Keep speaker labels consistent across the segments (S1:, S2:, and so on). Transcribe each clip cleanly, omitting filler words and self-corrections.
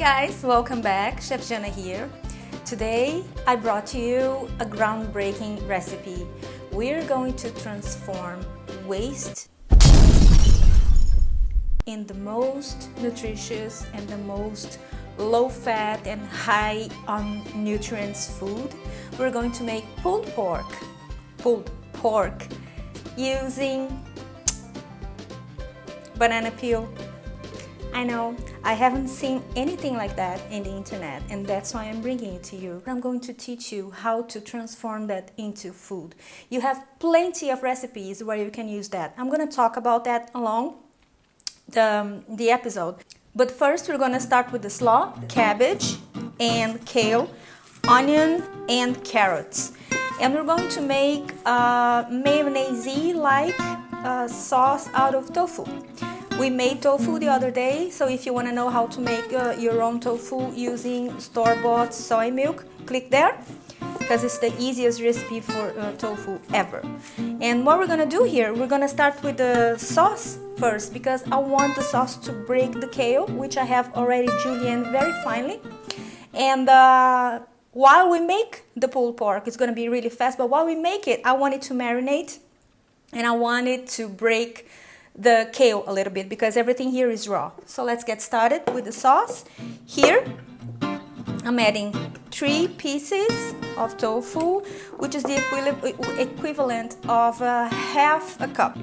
S1: guys, welcome back. Chef Jana here. Today I brought you a groundbreaking recipe. We're going to transform waste in the most nutritious and the most low fat and high on nutrients food. We're going to make pulled pork using banana peel. I know, I haven't seen anything like that in the internet, and that's why I'm bringing it to you. I'm going to teach you how to transform that into food. You have plenty of recipes where you can use that. I'm going to talk about that along the episode. But first we're going to start with the slaw, cabbage and kale, onion and carrots. And we're going to make a mayonnaise-like sauce out of tofu. We made tofu the other day, so if you want to know how to make your own tofu using store-bought soy milk, click there, because it's the easiest recipe for tofu ever. And what we're going to do here, we're going to start with the sauce first, because I want the sauce to break the kale, which I have already julienne very finely. And while we make the pulled pork, it's going to be really fast, but while we make it, I want it to marinate, and I want it to break the kale a little bit because everything here is raw. So let's get started with the sauce. Here I'm adding 3 pieces of tofu, which is the equivalent of half a cup.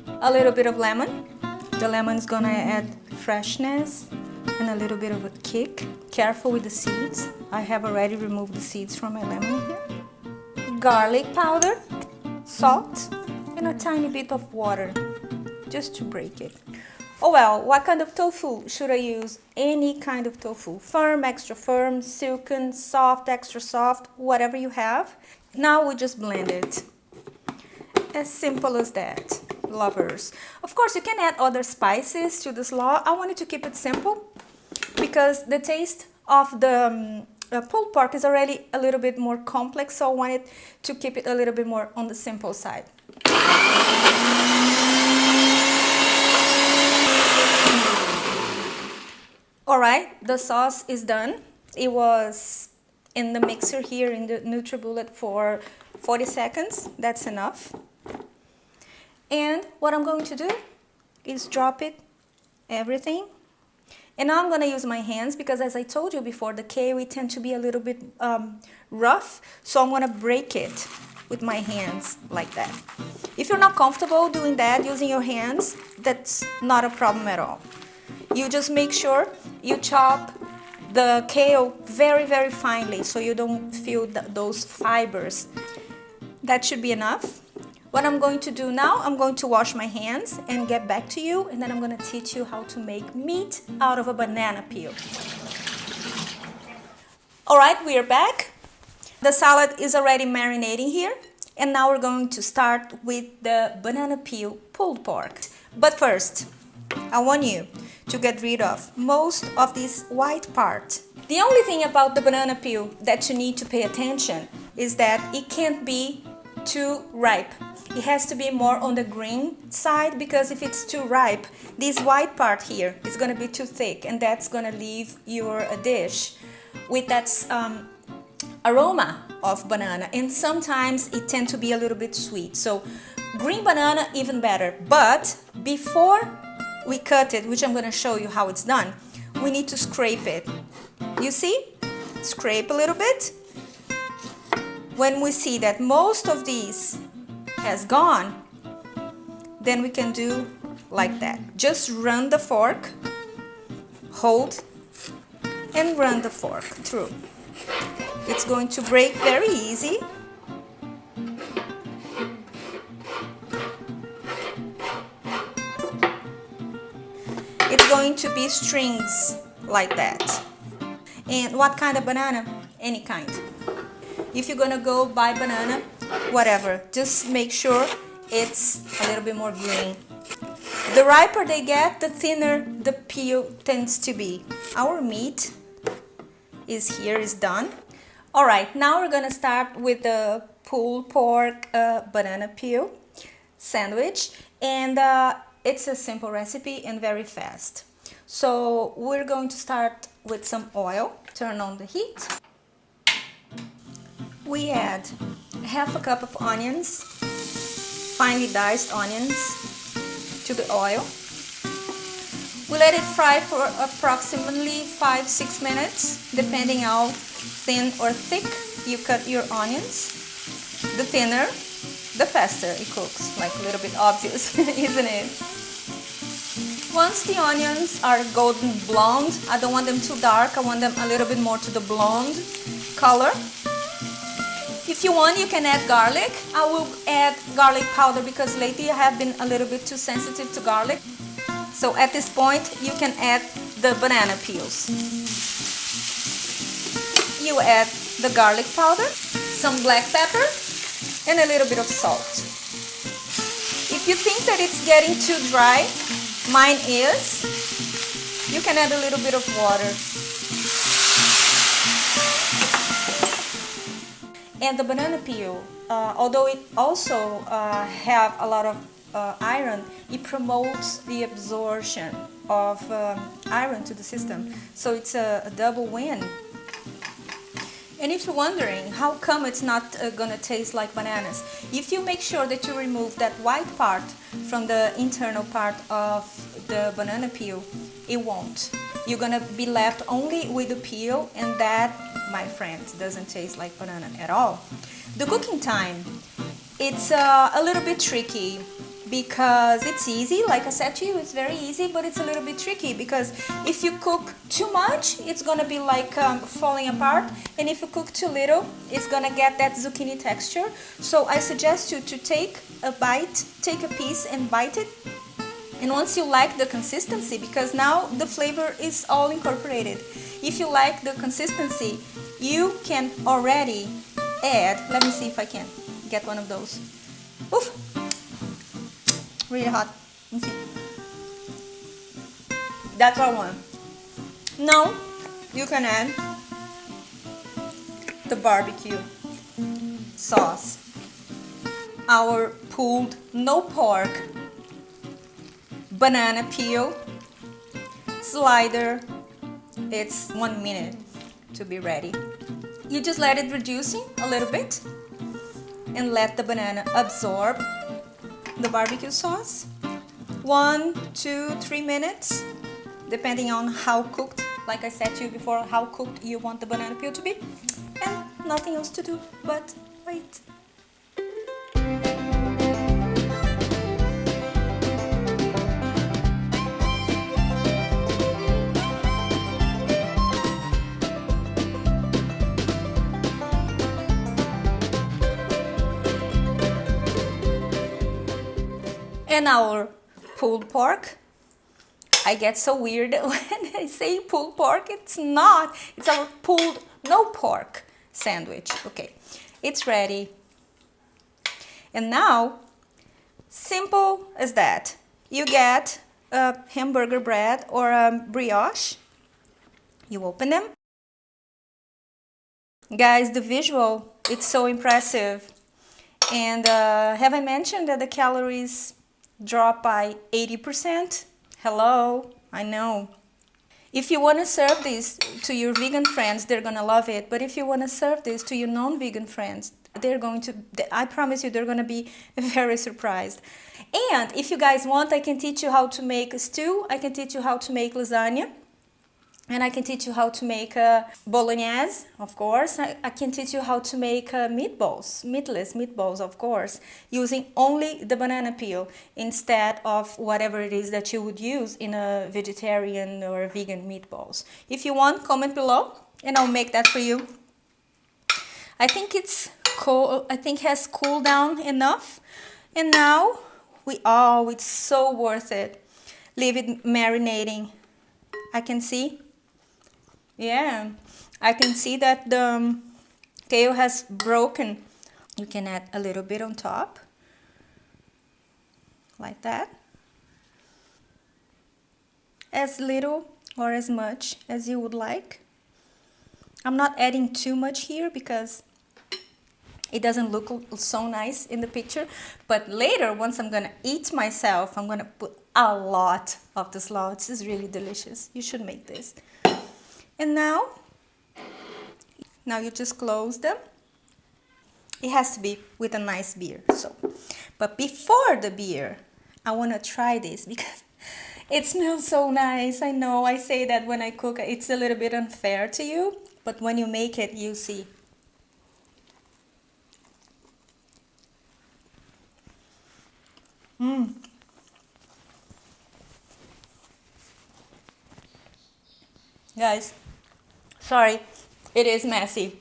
S1: A little bit of lemon. The lemon is gonna add freshness and a little bit of a kick. Careful with the seeds. I have already removed the seeds from my lemon here. Garlic powder, salt, and a tiny bit of water just to break it. Oh well, what kind of tofu should I use? Any kind of tofu. Firm, extra firm, silken, soft, extra soft, whatever you have. Now we just blend it. As simple as that, lovers. Of course, you can add other spices to the slaw. I wanted to keep it simple because the taste of the pulled pork is already a little bit more complex, so I wanted to keep it a little bit more on the simple side. Alright, the sauce is done. It was in the mixer here in the NutriBullet for 40 seconds. That's enough. And what I'm going to do is drop it, everything. And now I'm going to use my hands because, as I told you before, the kale tend to be a little bit rough. So I'm going to break it with my hands like that. If you're not comfortable doing that, using your hands, that's not a problem at all. You just make sure you chop the kale very, very finely so you don't feel those fibers. That should be enough. What I'm going to do now, I'm going to wash my hands and get back to you, and then I'm going to teach you how to make meat out of a banana peel. Alright, we are back. The salad is already marinating here, and now we're going to start with the banana peel pulled pork. But first, I want you to get rid of most of this white part. The only thing about the banana peel that you need to pay attention is that it can't be too ripe. It has to be more on the green side, because if it's too ripe, this white part here is going to be too thick, and that's going to leave your dish with that aroma of banana, and sometimes it tends to be a little bit sweet. So green banana, even better. But before we cut it, which I'm going to show you how it's done, we need to scrape it. You see? Scrape a little bit. When we see that most of these has gone, then we can do like that. Just run the fork, hold, and run the fork through. It's going to break very easy. It's going to be strings like that. And what kind of banana? Any kind. If you're gonna go buy banana, whatever, just make sure it's a little bit more green. The riper they get, the thinner the peel tends to be. Our meat is done. Alright, now we're gonna start with the pulled pork banana peel sandwich, and it's a simple recipe and very fast. So we're going to start with some oil. Turn on the heat. We add half a cup of onions, finely diced onions, to the oil. We let it fry for approximately 5-6 minutes, depending how thin or thick you cut your onions. The thinner, the faster it cooks. Like a little bit obvious, isn't it? Once the onions are golden blonde, I don't want them too dark, I want them a little bit more to the blonde color. If you want, you can add garlic. I will add garlic powder because lately I have been a little bit too sensitive to garlic. So at this point, you can add the banana peels. You add the garlic powder, some black pepper, and a little bit of salt. If you think that it's getting too dry, mine is, you can add a little bit of water. And the banana peel, although it also have a lot of iron, it promotes the absorption of iron to the system. So it's a double win. And if you're wondering how come it's not gonna taste like bananas, if you make sure that you remove that white part from the internal part of the banana peel, it won't. You're gonna be left only with the peel, and that, my friends, doesn't taste like banana at all. The cooking time, it's a little bit tricky because it's easy, like I said to you, it's very easy, but it's a little bit tricky because if you cook too much, it's gonna be like falling apart, and if you cook too little, it's gonna get that zucchini texture. So I suggest you to take a bite, take a piece and bite it. And once you like the consistency, because now the flavor is all incorporated, if you like the consistency, you can already add, let me see if I can get one of those. Oof, really hot. Let me see. That's what I want. Now you can add the barbecue sauce, our pulled no pork banana peel slider. It's 1 minute to be ready. You just let it reducing a little bit and let the banana absorb the barbecue sauce. 1, 2, 3 minutes, depending on how cooked, like I said to you before, how cooked you want the banana peel to be. And nothing else to do but wait. And our pulled pork, I get so weird when I say pulled pork, it's not, it's our pulled no pork sandwich. Okay, it's ready. And now, simple as that, you get a hamburger bread or a brioche, you open them. Guys, the visual, it's so impressive. And have I mentioned that the calories drop by 80%? Hello, I know. If you want to serve this to your vegan friends, they're gonna love it. But if you want to serve this to your non-vegan friends, they're going to, I promise you, they're gonna be very surprised. And if you guys want, I can teach you how to make a stew. I can teach you how to make lasagna. And I can teach you how to make bolognese, of course. I can teach you how to make meatballs, meatless meatballs, of course, using only the banana peel instead of whatever it is that you would use in a vegetarian or vegan meatballs. If you want, comment below and I'll make that for you. I think it's cool. I think it has cooled down enough. And now it's so worth it. Leave it marinating. I can see. Yeah, I can see that the tail has broken. You can add a little bit on top, like that. As little or as much as you would like. I'm not adding too much here because It doesn't look so nice in the picture, but later, once I'm gonna eat myself, I'm gonna put a lot of the slaw. This is really delicious. You should make this. And now you just close them. It has to be with a nice beer. So, but before the beer, I wanna try this because it smells so nice. I know I say that when I cook, it's a little bit unfair to you, but when you make it, you see. Guys, sorry, it is messy.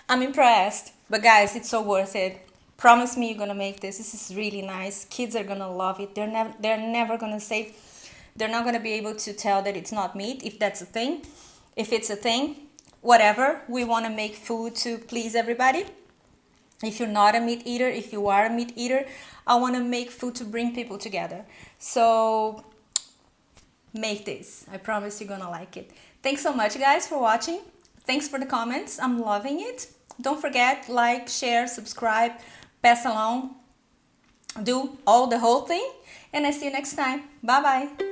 S1: I'm impressed, but guys, it's so worth it. Promise me you're gonna make this. This is really nice. Kids are gonna love it. They're never gonna say, they're not gonna be able to tell that it's not meat, if that's a thing. If it's a thing, whatever. We wanna make food to please everybody. If you're not a meat eater, if you are a meat eater, I wanna make food to bring people together. So make this. I promise you're gonna like it. Thanks so much, guys, for watching. Thanks for the comments. I'm loving it. Don't forget, like, share, subscribe, pass along, do all the whole thing, and I see you next time. Bye bye.